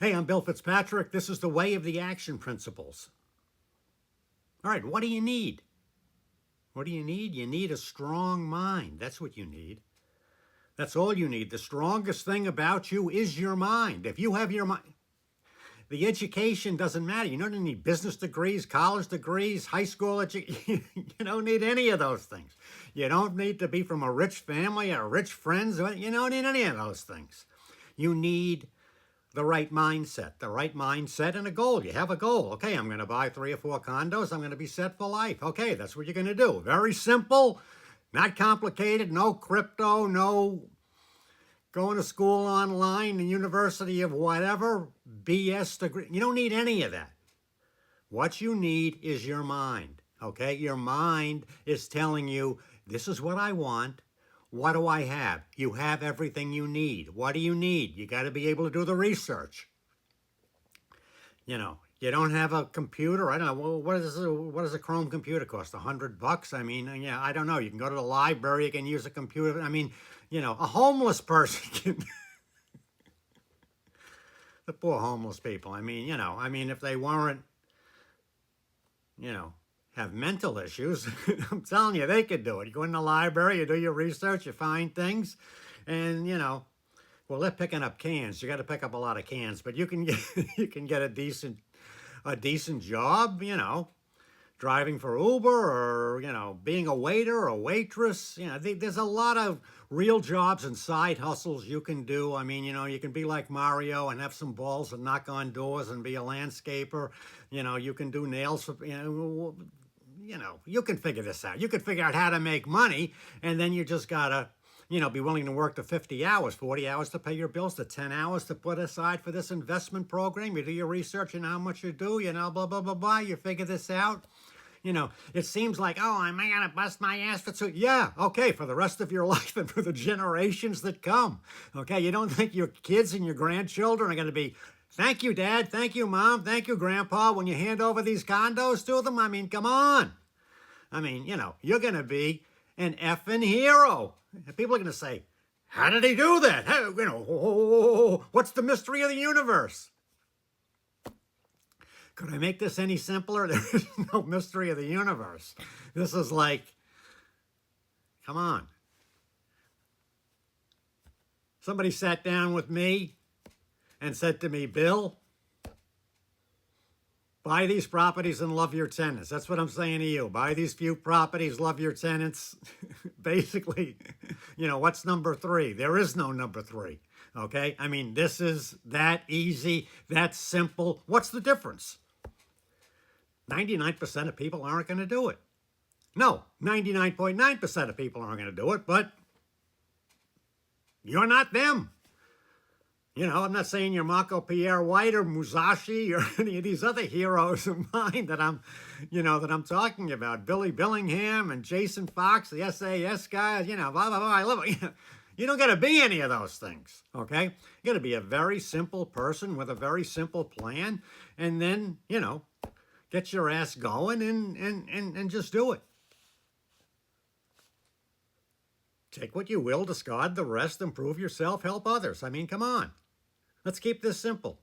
Hey, I'm Bill Fitzpatrick. This is the Way of the Action Principles. All right, what do you need? What do you need? You need a strong mind. That's what you need. That's all you need. The strongest thing about you is your mind. If you have your mind, the education doesn't matter. You don't need business degrees, college degrees, high school education. You don't need any of those things. You don't need to be from a rich family or rich friends. You don't need any of those things. You need the right mindset and a goal. You have a goal. Okay, I'm going to buy 3 or 4 condos. I'm going to be set for life. Okay, that's what you're going to do. Very simple, not complicated, no crypto, no going to school online, the university of whatever, BS degree. You don't need any of that. What you need is your mind. Okay, your mind is telling you, this is what I want. What do I have? You have everything you need. What do you need? You got to be able to do the research. You know, you don't have a computer. I don't know. Well, what does a Chrome computer cost? $100? I mean, yeah, I don't know. You can go to the library. You can use a computer. I mean, you know, a homeless person can. The poor homeless people. I mean, you know, if they weren't, you know, have mental issues, I'm telling you, they could do it. You go in the library, you do your research, you find things, and, you know, well, they're picking up cans. You got to pick up a lot of cans, but you can get, you can get a decent job, you know, driving for Uber or, you know, being a waiter or a waitress. You know, there's a lot of real jobs and side hustles you can do. I mean, you know, you can be like Mario and have some balls and knock on doors and be a landscaper. You know, you can do nails for, you know, you can figure this out. You can figure out how to make money, and then you just gotta, you know, be willing to work the 50 hours, 40 hours to pay your bills, the 10 hours to put aside for this investment program. You do your research and how much you do, you know, blah, blah, blah, blah. You figure this out. You know, it seems like, oh, am I going to bust my ass for two? Yeah, okay, for the rest of your life and for the generations that come. Okay, you don't think your kids and your grandchildren are going to be, thank you, Dad, thank you, Mom, thank you, Grandpa, when you hand over these condos to them? I mean, come on. I mean, you know, you're going to be an effing hero. People are going to say, how did he do that? How, you know, what's the mystery of the universe? Could I make this any simpler? There is no mystery of the universe. This is like, come on. Somebody sat down with me and said to me, Bill, buy these properties and love your tenants. That's what I'm saying to you. Buy these few properties, love your tenants. Basically, you know, what's number 3? There is no number 3. Okay? I mean, this is that easy, that simple. What's the difference? 99% of people aren't going to do it. No, 99.9% of people aren't going to do it, but you're not them. You know, I'm not saying you're Marco Pierre White or Musashi or any of these other heroes of mine that I'm, you know, that I'm talking about. Billy Billingham and Jason Fox, the SAS guys, you know, blah, blah, blah. I love it. You don't got to be any of those things, okay? You got to be a very simple person with a very simple plan, and then, you know, get your ass going and just do it. Take what you will, discard the rest, improve yourself, help others. I mean, come on. Let's keep this simple.